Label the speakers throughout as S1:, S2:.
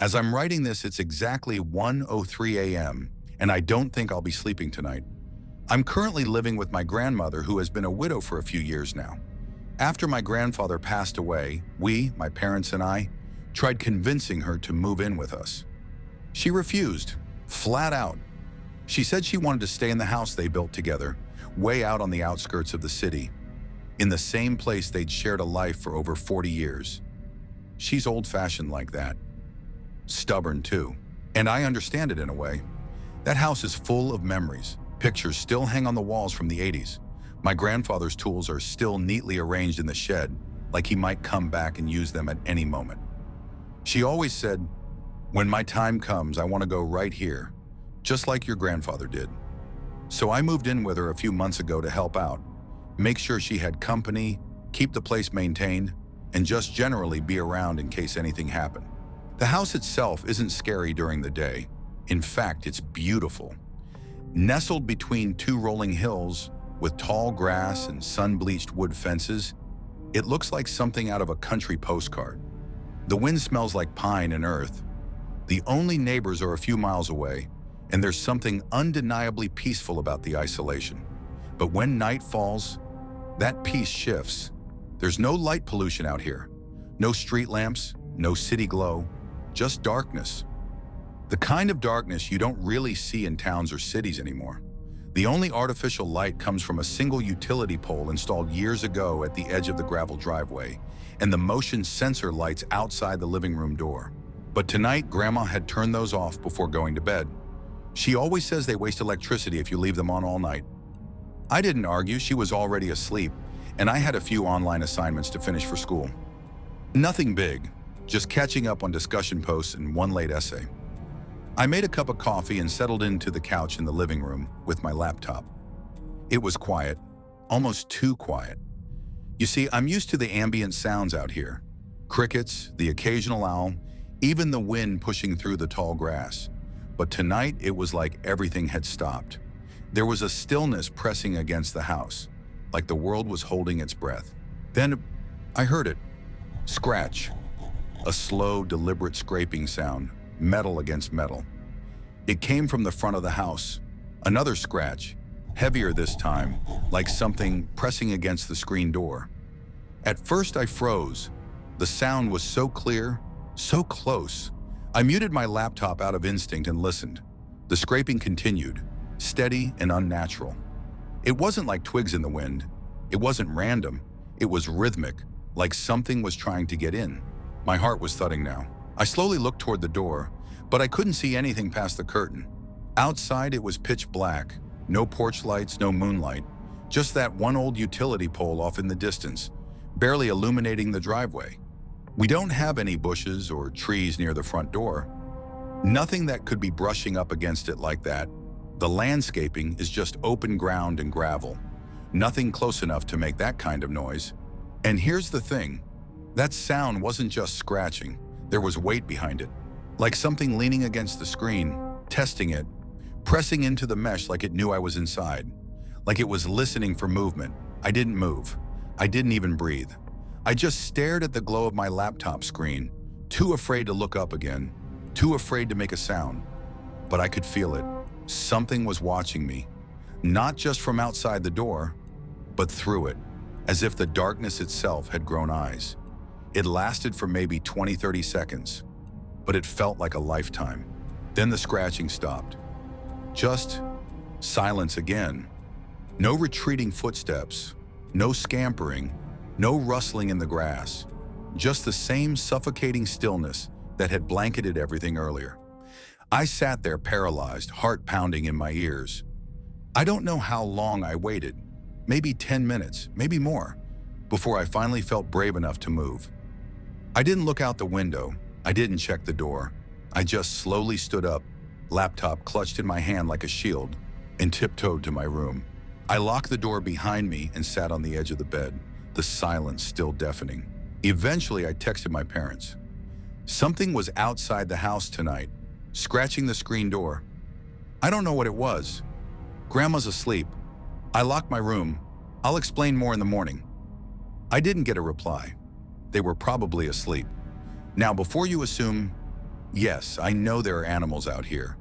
S1: As I'm writing this, it's exactly 1:03 a.m., and I don't think I'll be sleeping tonight. I'm currently living with my grandmother, who has been a widow for a few years now. After my grandfather passed away, my parents and I, tried convincing her to move in with us. She refused, flat out. She said she wanted to stay in the house they built together, way out on the outskirts of the city, in the same place they'd shared a life for over 40 years. She's old-fashioned like that. Stubborn too. And I understand it in a way. That house is full of memories. Pictures still hang on the walls from the 80s. My grandfather's tools are still neatly arranged in the shed, like he might come back and use them at any moment. She always said, "When my time comes, I want to go right here, just like your grandfather did." So I moved in with her a few months ago to help out, make sure she had company, keep the place maintained, and just generally be around in case anything happened. The house itself isn't scary during the day. In fact, it's beautiful. Nestled between two rolling hills with tall grass and sun-bleached wood fences, it looks like something out of a country postcard. The wind smells like pine and earth. The only neighbors are a few miles away, and there's something undeniably peaceful about the isolation. But when night falls, that peace shifts. There's no light pollution out here. No street lamps, no city glow, just darkness. The kind of darkness you don't really see in towns or cities anymore. The only artificial light comes from a single utility pole installed years ago at the edge of the gravel driveway, and the motion sensor lights outside the living room door. But tonight, Grandma had turned those off before going to bed. She always says they waste electricity if you leave them on all night. I didn't argue, she was already asleep, and I had a few online assignments to finish for school. Nothing big, just catching up on discussion posts and one late essay. I made a cup of coffee and settled into the couch in the living room with my laptop. It was quiet, almost too quiet. You see, I'm used to the ambient sounds out here. Crickets, the occasional owl, even the wind pushing through the tall grass. But tonight, it was like everything had stopped. There was a stillness pressing against the house, like the world was holding its breath. Then I heard it. Scratch. A slow, deliberate scraping sound, metal against metal. It came from the front of the house. Another scratch, heavier this time, like something pressing against the screen door. At first I froze. The sound was so clear, so close. I muted my laptop out of instinct and listened. The scraping continued, steady and unnatural. It wasn't like twigs in the wind. It wasn't random. It was rhythmic, like something was trying to get in. My heart was thudding now. I slowly looked toward the door, but I couldn't see anything past the curtain. Outside, it was pitch black. No porch lights, no moonlight. Just that one old utility pole off in the distance, barely illuminating the driveway. We don't have any bushes or trees near the front door. Nothing that could be brushing up against it like that. The landscaping is just open ground and gravel. Nothing close enough to make that kind of noise. And here's the thing. That sound wasn't just scratching. There was weight behind it. Like something leaning against the screen, testing it, pressing into the mesh like it knew I was inside. Like it was listening for movement. I didn't move. I didn't even breathe. I just stared at the glow of my laptop screen, too afraid to look up again, too afraid to make a sound. But I could feel it. Something was watching me, not just from outside the door, but through it, as if the darkness itself had grown eyes. It lasted for maybe 20-30 seconds, but it felt like a lifetime. Then the scratching stopped. Just silence again. No retreating footsteps, no scampering, no rustling in the grass. Just the same suffocating stillness that had blanketed everything earlier. I sat there paralyzed, heart pounding in my ears. I don't know how long I waited, maybe 10 minutes, maybe more, before I finally felt brave enough to move. I didn't look out the window. I didn't check the door. I just slowly stood up, laptop clutched in my hand like a shield, and tiptoed to my room. I locked the door behind me and sat on the edge of the bed, the silence still deafening. Eventually, I texted my parents. Something was outside the house tonight, scratching the screen door. I don't know what it was. Grandma's asleep. I locked my room. I'll explain more in the morning. I didn't get a reply. They were probably asleep. Now, before you assume, Yes, I know there are animals out here.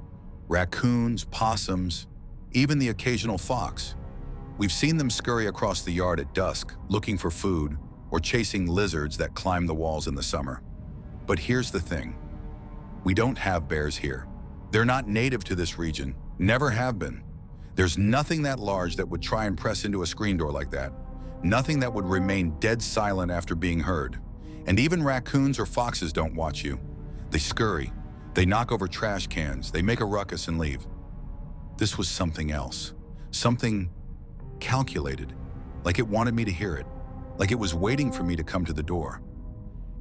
S1: Raccoons, possums, even the occasional fox. We've seen them scurry across the yard at dusk, looking for food, or chasing lizards that climb the walls in the summer. But here's the thing. We don't have bears here. They're not native to this region, never have been. There's nothing that large that would try and press into a screen door like that. Nothing that would remain dead silent after being heard. And even raccoons or foxes don't watch you. They scurry, they knock over trash cans, they make a ruckus and leave. This was something else. Something calculated, like it wanted me to hear it, like it was waiting for me to come to the door.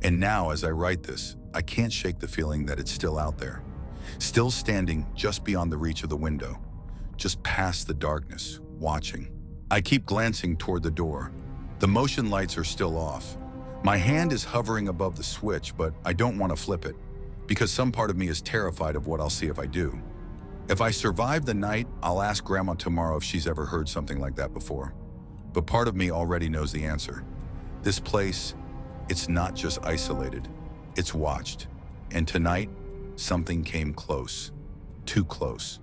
S1: And now, as I write this, I can't shake the feeling that it's still out there, still standing just beyond the reach of the window, just past the darkness, watching. I keep glancing toward the door. The motion lights are still off. My hand is hovering above the switch, but I don't want to flip it, because some part of me is terrified of what I'll see if I do. If I survive the night, I'll ask Grandma tomorrow if she's ever heard something like that before. But part of me already knows the answer. This place, it's not just isolated, it's watched. And tonight, something came close, too close.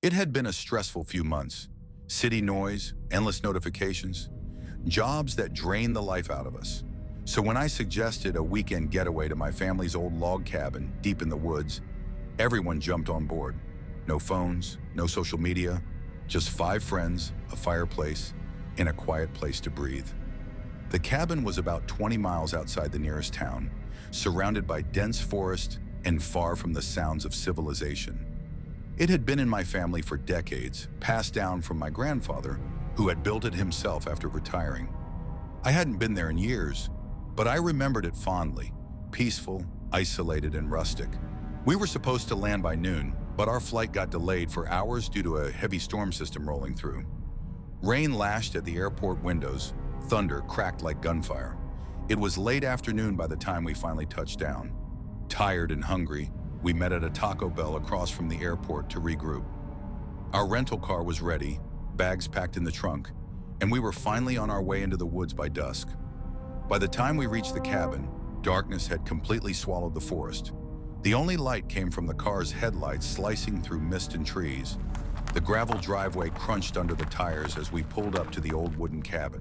S1: It had been a stressful few months. City noise, endless notifications, jobs that drain the life out of us. So when I suggested a weekend getaway to my family's old log cabin deep in the woods, everyone jumped on board. No phones, no social media, just 5 friends, a fireplace, and a quiet place to breathe. The cabin was about 20 miles outside the nearest town, surrounded by dense forest and far from the sounds of civilization. It had been in my family for decades, passed down from my grandfather, who had built it himself after retiring. I hadn't been there in years, but I remembered it fondly, peaceful, isolated, and rustic. We were supposed to land by noon, but our flight got delayed for hours due to a heavy storm system rolling through. Rain lashed at the airport windows, thunder cracked like gunfire. It was late afternoon by the time we finally touched down. Tired and hungry, we met at a Taco Bell across from the airport to regroup. Our rental car was ready, bags packed in the trunk, and we were finally on our way into the woods by dusk. By the time we reached the cabin, darkness had completely swallowed the forest. The only light came from the car's headlights slicing through mist and trees. The gravel driveway crunched under the tires as we pulled up to the old wooden cabin.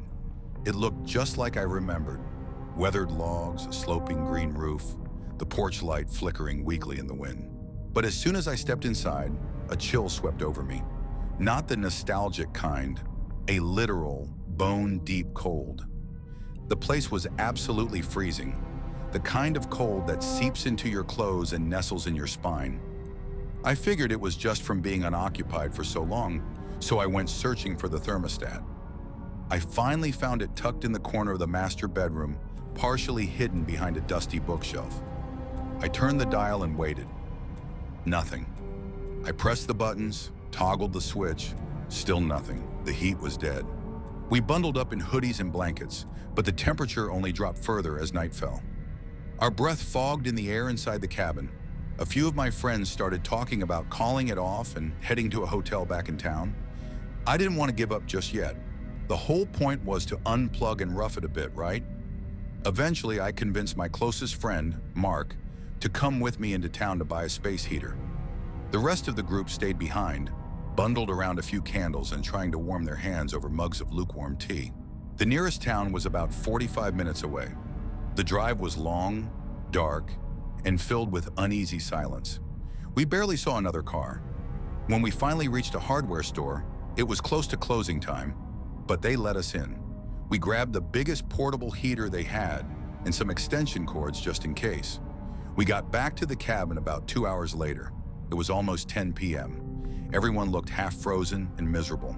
S1: It looked just like I remembered. Weathered logs, a sloping green roof, the porch light flickering weakly in the wind. But as soon as I stepped inside, a chill swept over me. Not the nostalgic kind, a literal, bone-deep cold. The place was absolutely freezing, the kind of cold that seeps into your clothes and nestles in your spine. I figured it was just from being unoccupied for so long, so I went searching for the thermostat. I finally found it tucked in the corner of the master bedroom, partially hidden behind a dusty bookshelf. I turned the dial and waited. Nothing. I pressed the buttons, toggled the switch, still nothing. The heat was dead. We bundled up in hoodies and blankets, but the temperature only dropped further as night fell. Our breath fogged in the air inside the cabin. A few of my friends started talking about calling it off and heading to a hotel back in town. I didn't want to give up just yet. The whole point was to unplug and rough it a bit, right? Eventually, I convinced my closest friend, Mark, to come with me into town to buy a space heater. The rest of the group stayed behind, bundled around a few candles and trying to warm their hands over mugs of lukewarm tea. The nearest town was about 45 minutes away. The drive was long, dark, and filled with uneasy silence. We barely saw another car. When we finally reached a hardware store, it was close to closing time, but they let us in. We grabbed the biggest portable heater they had and some extension cords just in case. We got back to the cabin about 2 hours later. It was almost 10 p.m. Everyone looked half frozen and miserable.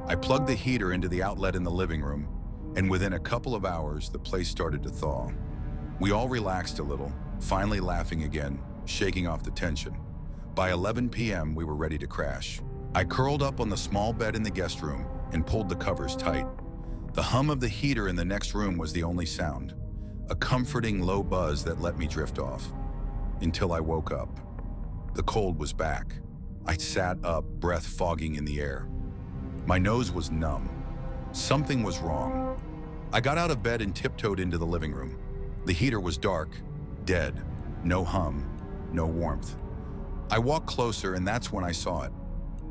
S1: I plugged the heater into the outlet in the living room, and within a couple of hours, the place started to thaw. We all relaxed a little, finally laughing again, shaking off the tension. By 11 p.m., we were ready to crash. I curled up on the small bed in the guest room and pulled the covers tight. The hum of the heater in the next room was the only sound, a comforting low buzz that let me drift off. Until I woke up. The cold was back. I sat up, breath fogging in the air. My nose was numb. Something was wrong. I got out of bed and tiptoed into the living room. The heater was dark, dead, no hum, no warmth. I walked closer and that's when I saw it.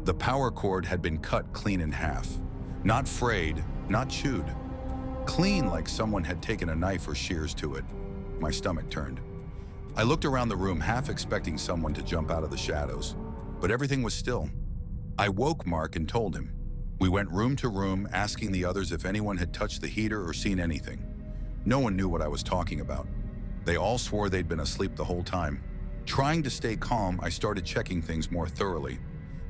S1: The power cord had been cut clean in half. Not frayed, not chewed. Clean like someone had taken a knife or shears to it. My stomach turned. I looked around the room, half expecting someone to jump out of the shadows, but everything was still. I woke Mark and told him. We went room to room, asking the others if anyone had touched the heater or seen anything. No one knew what I was talking about. They all swore they'd been asleep the whole time. Trying to stay calm, I started checking things more thoroughly.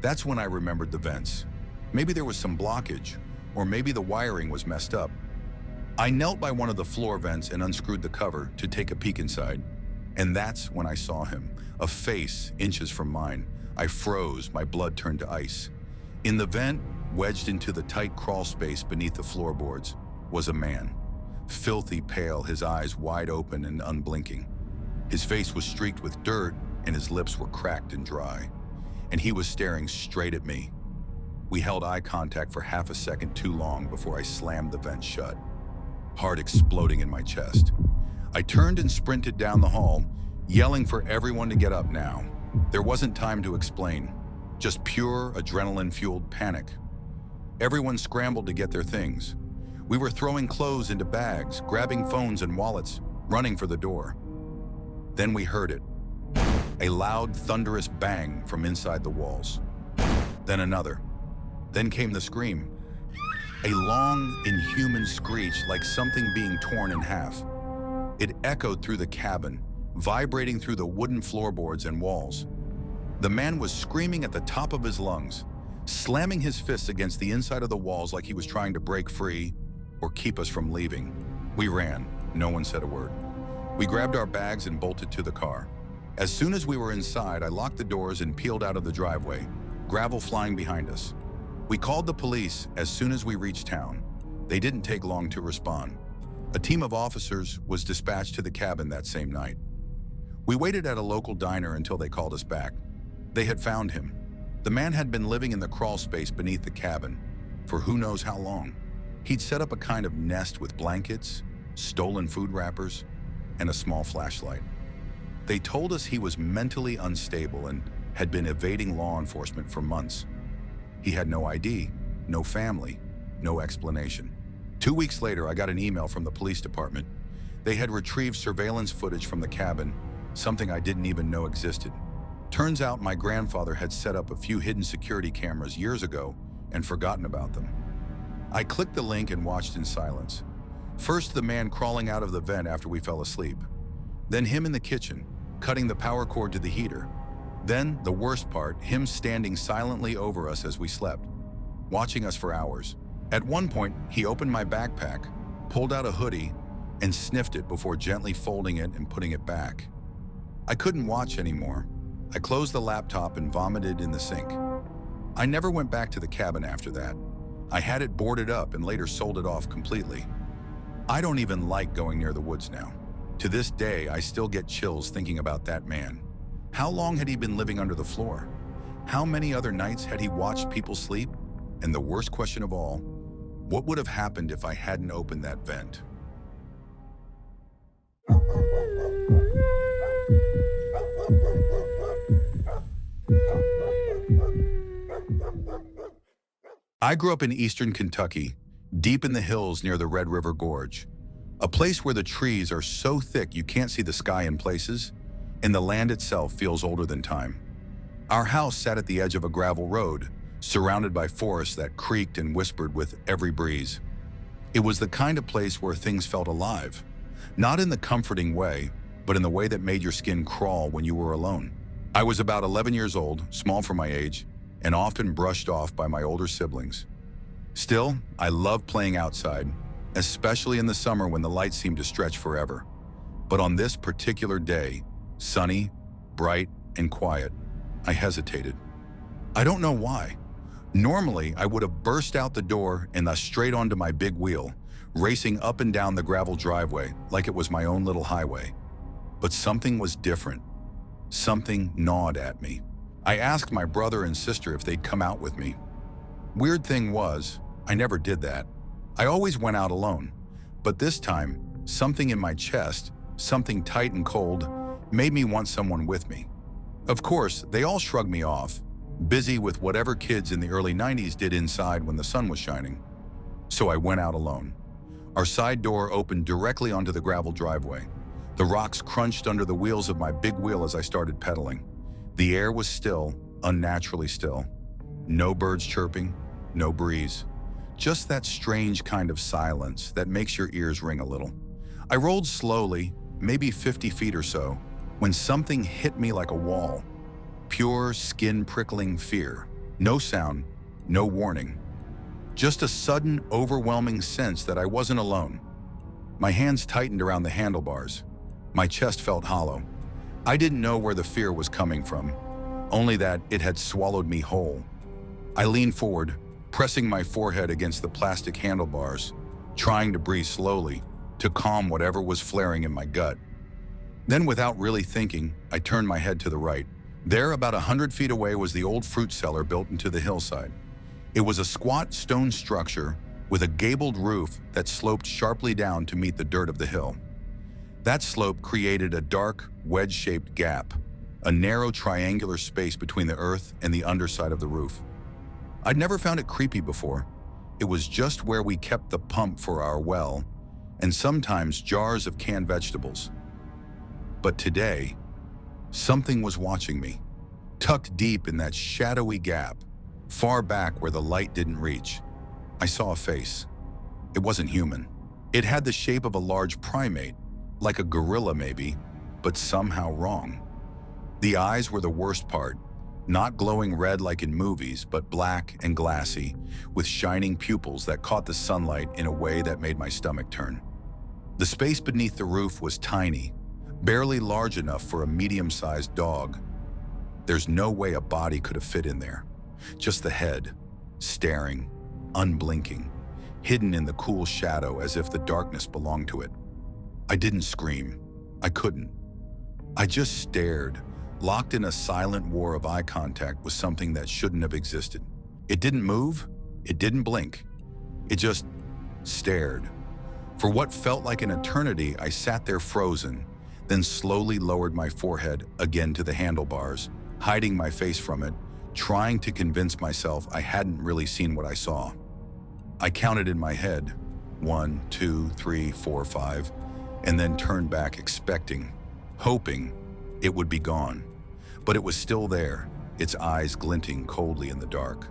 S1: That's when I remembered the vents. Maybe there was some blockage, or maybe the wiring was messed up. I knelt by one of the floor vents and unscrewed the cover to take a peek inside. And that's when I saw him, a face inches from mine. I froze, my blood turned to ice. In the vent, wedged into the tight crawl space beneath the floorboards, was a man. Filthy pale, his eyes wide open and unblinking. His face was streaked with dirt and his lips were cracked and dry. And he was staring straight at me. We held eye contact for half a second too long before I slammed the vent shut, heart exploding in my chest. I turned and sprinted down the hall, yelling for everyone to get up now. There wasn't time to explain, just pure adrenaline-fueled panic. Everyone scrambled to get their things. We were throwing clothes into bags, grabbing phones and wallets, running for the door. Then we heard it. A loud, thunderous bang from inside the walls. Then another. Then came the scream. A long, inhuman screech like something being torn in half. It echoed through the cabin, vibrating through the wooden floorboards and walls. The man was screaming at the top of his lungs, slamming his fists against the inside of the walls like he was trying to break free or keep us from leaving. We ran. No one said a word. We grabbed our bags and bolted to the car. As soon as we were inside, I locked the doors and peeled out of the driveway, gravel flying behind us. We called the police as soon as we reached town. They didn't take long to respond. A team of officers was dispatched to the cabin that same night. We waited at a local diner until they called us back. They had found him. The man had been living in the crawl space beneath the cabin for who knows how long. He'd set up a kind of nest with blankets, stolen food wrappers, and a small flashlight. They told us he was mentally unstable and had been evading law enforcement for months. He had no ID, no family, no explanation. 2 weeks later, I got an email from the police department. They had retrieved surveillance footage from the cabin, something I didn't even know existed. Turns out my grandfather had set up a few hidden security cameras years ago and forgotten about them. I clicked the link and watched in silence. First, the man crawling out of the vent after we fell asleep. Then him in the kitchen, cutting the power cord to the heater. Then, the worst part, him standing silently over us as we slept, watching us for hours. At one point, he opened my backpack, pulled out a hoodie, and sniffed it before gently folding it and putting it back. I couldn't watch anymore. I closed the laptop and vomited in the sink. I never went back to the cabin after that. I had it boarded up and later sold it off completely. I don't even like going near the woods now. To this day, I still get chills thinking about that man. How long had he been living under the floor? How many other nights had he watched people sleep? And the worst question of all, what would have happened if I hadn't opened that vent? I grew up in eastern Kentucky, deep in the hills near the Red River Gorge, a place where the trees are so thick you can't see the sky in places, and the land itself feels older than time. Our house sat at the edge of a gravel road, surrounded by forests that creaked and whispered with every breeze. It was the kind of place where things felt alive, not in the comforting way, but in the way that made your skin crawl when you were alone. I was about 11 years old, small for my age, and often brushed off by my older siblings. Still, I loved playing outside, especially in the summer when the lights seemed to stretch forever. But on this particular day, sunny, bright, and quiet, I hesitated. I don't know why. Normally, I would have burst out the door and thus straight onto my big wheel, racing up and down the gravel driveway like it was my own little highway. But something was different. Something gnawed at me. I asked my brother and sister if they'd come out with me. Weird thing was, I never did that. I always went out alone. But this time, something in my chest, something tight and cold, made me want someone with me. Of course, they all shrugged me off, busy with whatever kids in the early 90s did inside when the sun was shining. So I went out alone. Our side door opened directly onto the gravel driveway. The rocks crunched under the wheels of my big wheel as I started pedaling. The air was still, unnaturally still. No birds chirping, no breeze. Just that strange kind of silence that makes your ears ring a little. I rolled slowly, maybe 50 feet or so, when something hit me like a wall. Pure, skin-prickling fear. No sound, no warning. Just a sudden, overwhelming sense that I wasn't alone. My hands tightened around the handlebars. My chest felt hollow. I didn't know where the fear was coming from, only that it had swallowed me whole. I leaned forward, pressing my forehead against the plastic handlebars, trying to breathe slowly to calm whatever was flaring in my gut. Then, without really thinking, I turned my head to the right. There, about 100 feet away, was the old fruit cellar built into the hillside. It was a squat stone structure with a gabled roof that sloped sharply down to meet the dirt of the hill. That slope created a dark, wedge-shaped gap, a narrow triangular space between the earth and the underside of the roof. I'd never found it creepy before. It was just where we kept the pump for our well, and sometimes jars of canned vegetables. But today, something was watching me, tucked deep in that shadowy gap, far back where the light didn't reach. I saw a face. It wasn't human. It had the shape of a large primate, like a gorilla maybe, but somehow wrong. The eyes were the worst part, not glowing red like in movies, but black and glassy, with shining pupils that caught the sunlight in a way that made my stomach turn. The space beneath the roof was tiny, barely large enough for a medium-sized dog. There's no way a body could have fit in there. Just the head, staring, unblinking, hidden in the cool shadow as if the darkness belonged to it. I didn't scream. I couldn't. I just stared, locked in a silent war of eye contact with something that shouldn't have existed. It didn't move. It didn't blink. It just stared. For what felt like an eternity, I sat there frozen, then slowly lowered my forehead again to the handlebars, hiding my face from it, trying to convince myself I hadn't really seen what I saw. I counted in my head, 1, 2, 3, 4, 5, and then turned back expecting, hoping it would be gone. But it was still there, its eyes glinting coldly in the dark.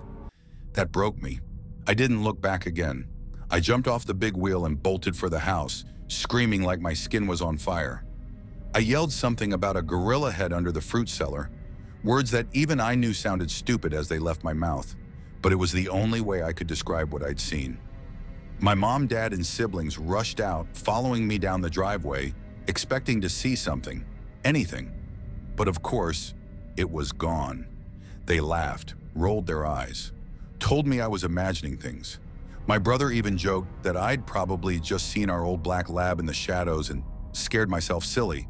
S1: That broke me. I didn't look back again. I jumped off the big wheel and bolted for the house, screaming like my skin was on fire. I yelled something about a gorilla head under the fruit cellar, words that even I knew sounded stupid as they left my mouth, but it was the only way I could describe what I'd seen. My mom, dad, and siblings rushed out, following me down the driveway, expecting to see something, anything. But of course, it was gone. They laughed, rolled their eyes, told me I was imagining things. My brother even joked that I'd probably just seen our old black lab in the shadows and scared myself silly.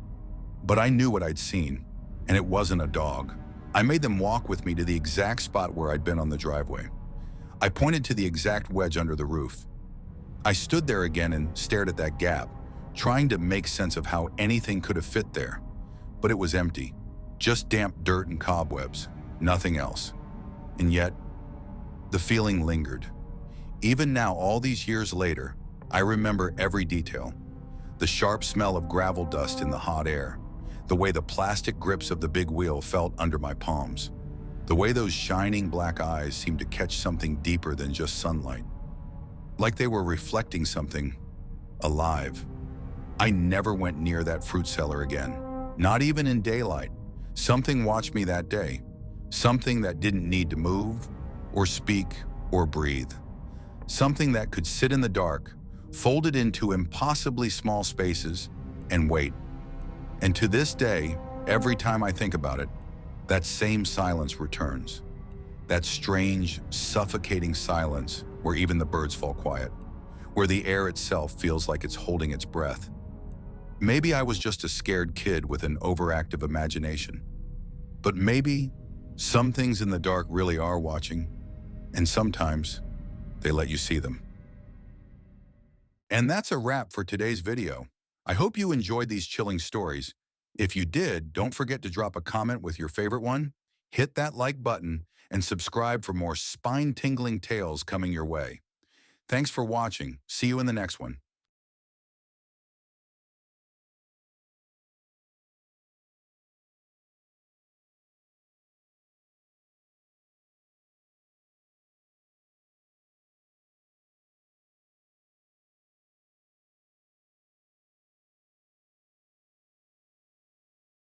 S1: But I knew what I'd seen, and it wasn't a dog. I made them walk with me to the exact spot where I'd been on the driveway. I pointed to the exact wedge under the roof. I stood there again and stared at that gap, trying to make sense of how anything could have fit there. But it was empty, just damp dirt and cobwebs, nothing else. And yet, the feeling lingered. Even now, all these years later, I remember every detail. The sharp smell of gravel dust in the hot air, the way the plastic grips of the big wheel felt under my palms, the way those shining black eyes seemed to catch something deeper than just sunlight, like they were reflecting something alive. I never went near that fruit cellar again, not even in daylight. Something watched me that day, something that didn't need to move or speak or breathe, something that could sit in the dark, folded into impossibly small spaces, and wait. And to this day, every time I think about it, that same silence returns. That strange, suffocating silence where even the birds fall quiet, where the air itself feels like it's holding its breath. Maybe I was just a scared kid with an overactive imagination. But maybe some things in the dark really are watching, and sometimes they let you see them. And that's a wrap for today's video. I hope you enjoyed these chilling stories. If you did, don't forget to drop a comment with your favorite one, hit that like button, and subscribe for more spine-tingling tales coming your way. Thanks for watching. See you in the next one.